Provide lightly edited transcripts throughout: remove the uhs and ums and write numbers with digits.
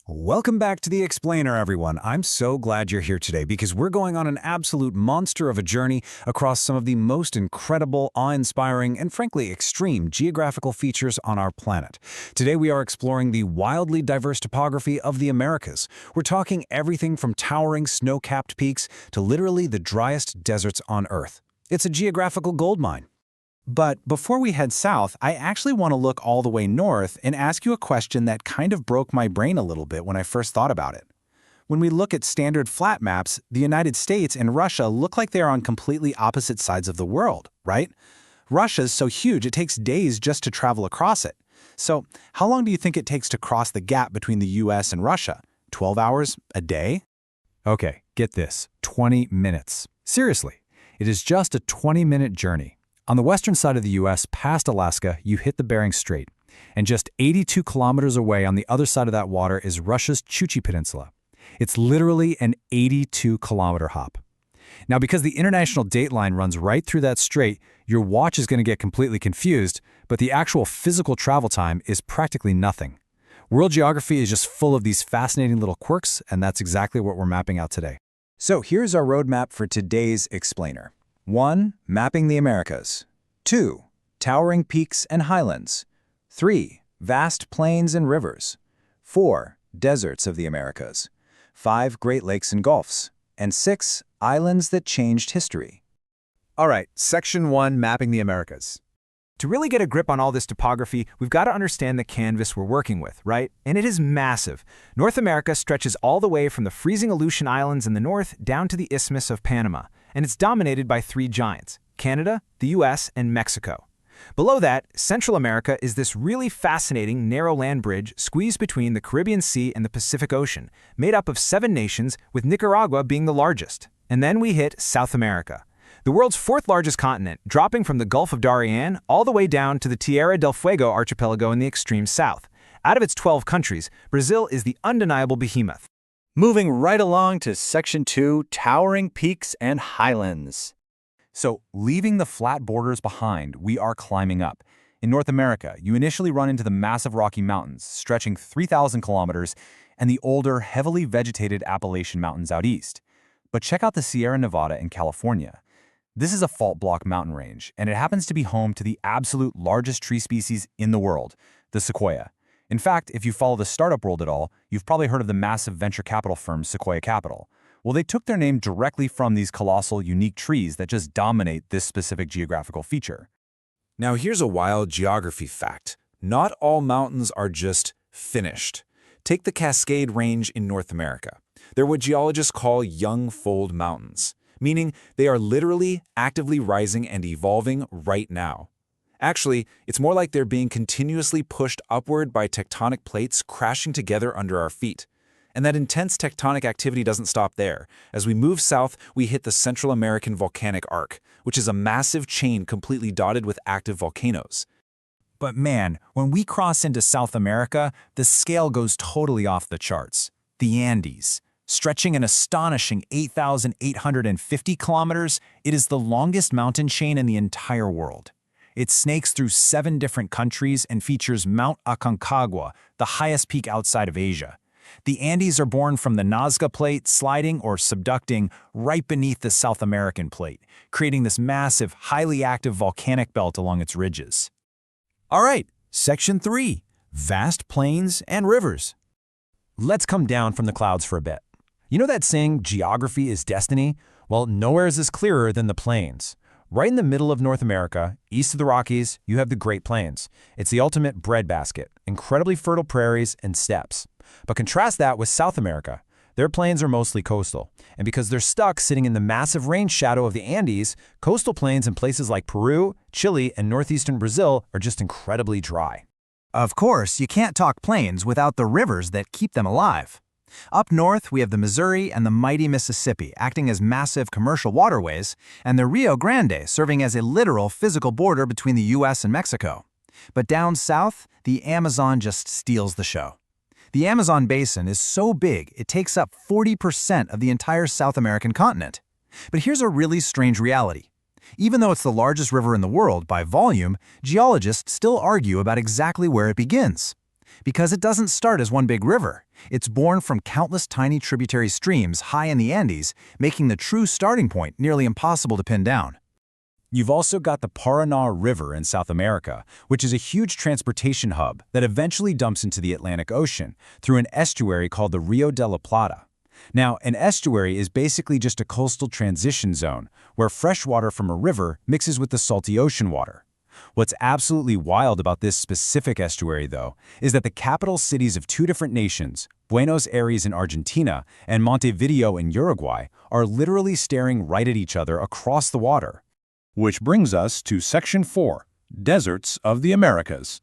Welcome back to The Explainer, everyone. I'm so glad you're here today because we're going on an absolute monster of a journey across some of the most incredible, awe-inspiring, and frankly extreme geographical features on our planet. Today we are exploring the wildly diverse topography of the Americas. We're talking everything from towering snow-capped peaks to literally the driest deserts on Earth. It's a geographical goldmine. But before we head south, I actually want to look all the way north and ask you a question that kind of broke my brain a little bit when I first thought about it. When we look at standard flat maps, the United States and Russia look like they're on completely opposite sides of the world, right? Russia's so huge it takes days just to travel across it. So, how long do you think it takes to cross the gap between the US and Russia? 12 hours? A day? Okay, get this, 20 minutes. Seriously, it is just a 20-minute journey. On the western side of the U.S., past Alaska, you hit the Bering Strait. And just 82 kilometers away on the other side of that water is Russia's Chukchi Peninsula. It's literally an 82-kilometer hop. Now, because the international dateline runs right through that strait, your watch is going to get completely confused, but the actual physical travel time is practically nothing. World geography is just full of these fascinating little quirks, and that's exactly what we're mapping out today. So here's our roadmap for today's Explainer. 1. Mapping the Americas. 2. Towering peaks and highlands. 3. Vast plains and rivers. 4. Deserts of the Americas. 5. Great Lakes and Gulfs. And 6. Islands that changed history. All right, Section 1, Mapping the Americas. To really get a grip on all this topography, we've got to understand the canvas we're working with, right? And it is massive. North America stretches all the way from the freezing Aleutian Islands in the north down to the Isthmus of Panama, and it's dominated by three giants: Canada, the US, and Mexico. Below that, Central America is this really fascinating narrow land bridge squeezed between the Caribbean Sea and the Pacific Ocean, made up of 7 nations, with Nicaragua being the largest. And then we hit South America, the world's 4th largest continent, dropping from the Gulf of Darien all the way down to the Tierra del Fuego archipelago in the extreme south. Out of its 12 countries, Brazil is the undeniable behemoth. Moving right along to Section 2, Towering Peaks and Highlands. So, leaving the flat borders behind, we are climbing up. In North America, you initially run into the massive Rocky Mountains, stretching 3,000 kilometers, and the older, heavily vegetated Appalachian Mountains out east. But check out the Sierra Nevada in California. This is a fault block mountain range, and it happens to be home to the absolute largest tree species in the world, the sequoia. In fact, if you follow the startup world at all, you've probably heard of the massive venture capital firm Sequoia Capital. Well, they took their name directly from these colossal, unique trees that just dominate this specific geographical feature. Now, here's a wild geography fact. Not all mountains are just finished. Take the Cascade Range in North America. They're what geologists call young fold mountains, meaning they are literally actively rising and evolving right now. Actually, it's more like they're being continuously pushed upward by tectonic plates crashing together under our feet. And that intense tectonic activity doesn't stop there. As we move south, we hit the Central American Volcanic Arc, which is a massive chain completely dotted with active volcanoes. But man, when we cross into South America, the scale goes totally off the charts. The Andes. Stretching an astonishing 8,850 kilometers, it is the longest mountain chain in the entire world. It snakes through 7 different countries and features Mount Aconcagua, the highest peak outside of Asia. The Andes are born from the Nazca Plate sliding or subducting right beneath the South American plate, creating this massive, highly active volcanic belt along its ridges. All right, Section 3, Vast Plains and Rivers. Let's come down from the clouds for a bit. You know that saying, geography is destiny? Well, nowhere is this clearer than the plains. Right in the middle of North America, east of the Rockies, you have the Great Plains. It's the ultimate breadbasket, incredibly fertile prairies and steppes. But contrast that with South America. Their plains are mostly coastal, and because they're stuck sitting in the massive rain shadow of the Andes, coastal plains in places like Peru, Chile, and northeastern Brazil are just incredibly dry. Of course, you can't talk plains without the rivers that keep them alive. Up north, we have the Missouri and the mighty Mississippi acting as massive commercial waterways, and the Rio Grande serving as a literal physical border between the US and Mexico. But down south, the Amazon just steals the show. The Amazon basin is so big, it takes up 40% of the entire South American continent. But here's a really strange reality. Even though it's the largest river in the world by volume, geologists still argue about exactly where it begins. Because it doesn't start as one big river. It's born from countless tiny tributary streams high in the Andes, making the true starting point nearly impossible to pin down. You've also got the Paraná River in South America, which is a huge transportation hub that eventually dumps into the Atlantic Ocean through an estuary called the Rio de la Plata. Now, an estuary is basically just a coastal transition zone where fresh water from a river mixes with the salty ocean water. What's absolutely wild about this specific estuary, though, is that the capital cities of two different nations, Buenos Aires in Argentina and Montevideo in Uruguay, are literally staring right at each other across the water. Which brings us to Section 4, Deserts of the Americas.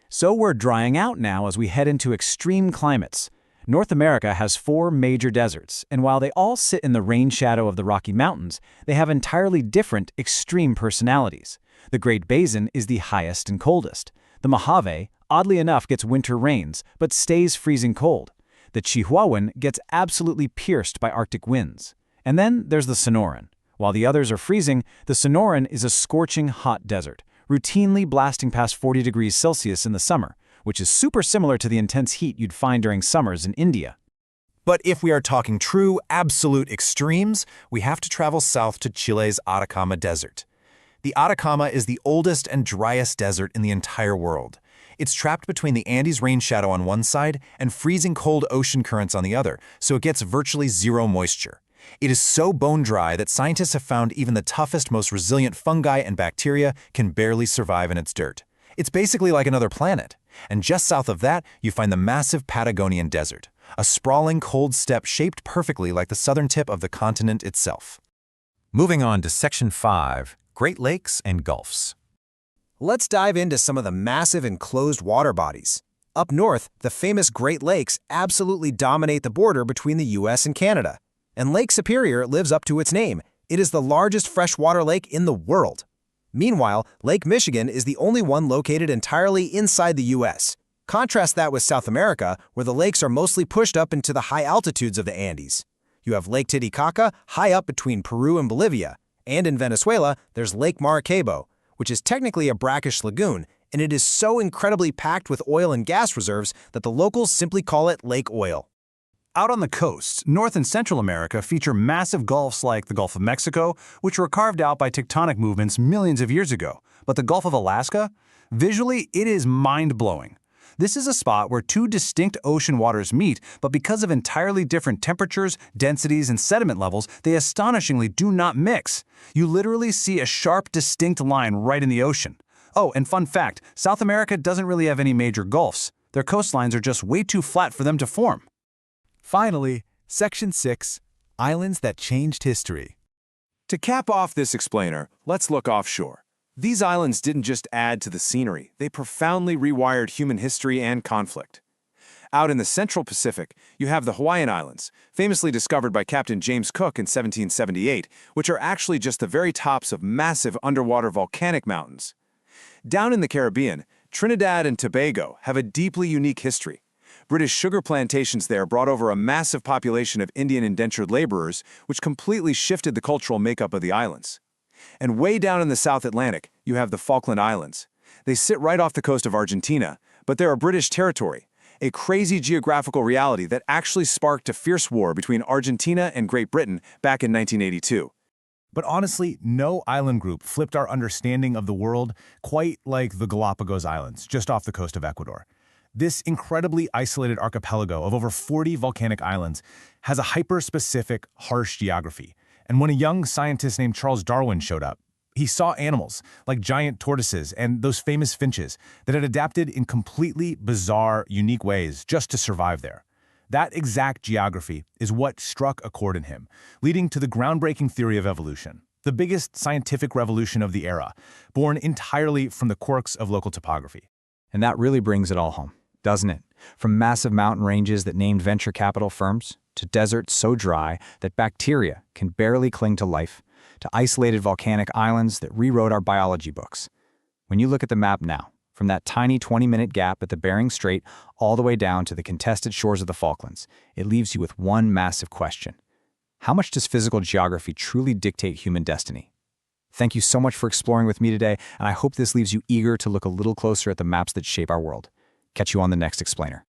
So we're drying out now as we head into extreme climates. North America has 4 major deserts, and while they all sit in the rain shadow of the Rocky Mountains, they have entirely different extreme personalities. The Great Basin is the highest and coldest. The Mojave, oddly enough, gets winter rains, but stays freezing cold. The Chihuahuan gets absolutely pierced by Arctic winds. And then there's the Sonoran. While the others are freezing, the Sonoran is a scorching hot desert, routinely blasting past 40 degrees Celsius in the summer, which is super similar to the intense heat you'd find during summers in India. But if we are talking true, absolute extremes, we have to travel south to Chile's Atacama Desert. The Atacama is the oldest and driest desert in the entire world. It's trapped between the Andes rain shadow on one side and freezing cold ocean currents on the other, so it gets virtually zero moisture. It is so bone dry that scientists have found even the toughest, most resilient fungi and bacteria can barely survive in its dirt. It's basically like another planet. And just south of that, you find the massive Patagonian Desert, a sprawling cold steppe shaped perfectly like the southern tip of the continent itself. Moving on to Section 5, Great Lakes and Gulfs. Let's dive into some of the massive enclosed water bodies. Up north, the famous Great Lakes absolutely dominate the border between the US and Canada. And Lake Superior lives up to its name. It is the largest freshwater lake in the world. Meanwhile, Lake Michigan is the only one located entirely inside the US. Contrast that with South America, where the lakes are mostly pushed up into the high altitudes of the Andes. You have Lake Titicaca high up between Peru and Bolivia. And in Venezuela, there's Lake Maracaibo, which is technically a brackish lagoon, and it is so incredibly packed with oil and gas reserves that the locals simply call it Lake Oil. Out on the coast, North and Central America feature massive gulfs like the Gulf of Mexico, which were carved out by tectonic movements millions of years ago. But the Gulf of Alaska? Visually, it is mind-blowing. This is a spot where two distinct ocean waters meet, but because of entirely different temperatures, densities, and sediment levels, they astonishingly do not mix. You literally see a sharp, distinct line right in the ocean. Oh, and fun fact, South America doesn't really have any major gulfs. Their coastlines are just way too flat for them to form. Finally, Section 6, Islands that Changed History. To cap off this explainer, let's look offshore. These islands didn't just add to the scenery, they profoundly rewired human history and conflict. Out in the Central Pacific, you have the Hawaiian Islands, famously discovered by Captain James Cook in 1778, which are actually just the very tops of massive underwater volcanic mountains. Down in the Caribbean, Trinidad and Tobago have a deeply unique history. British sugar plantations there brought over a massive population of Indian indentured laborers, which completely shifted the cultural makeup of the islands. And way down in the South Atlantic, you have the Falkland Islands. They sit right off the coast of Argentina, but they're a British territory, a crazy geographical reality that actually sparked a fierce war between Argentina and Great Britain back in 1982. But honestly, no island group flipped our understanding of the world quite like the Galapagos Islands, just off the coast of Ecuador. This incredibly isolated archipelago of over 40 volcanic islands has a hyper-specific, harsh geography. And when a young scientist named Charles Darwin showed up, he saw animals like giant tortoises and those famous finches that had adapted in completely bizarre, unique ways just to survive there. That exact geography is what struck a chord in him, leading to the groundbreaking theory of evolution, the biggest scientific revolution of the era, born entirely from the quirks of local topography. And that really brings it all home, doesn't it? From massive mountain ranges that named venture capital firms, to deserts so dry that bacteria can barely cling to life, to isolated volcanic islands that rewrote our biology books. When you look at the map now, from that tiny 20-minute gap at the Bering Strait all the way down to the contested shores of the Falklands, it leaves you with one massive question. How much does physical geography truly dictate human destiny? Thank you so much for exploring with me today, and I hope this leaves you eager to look a little closer at the maps that shape our world. Catch you on the next explainer.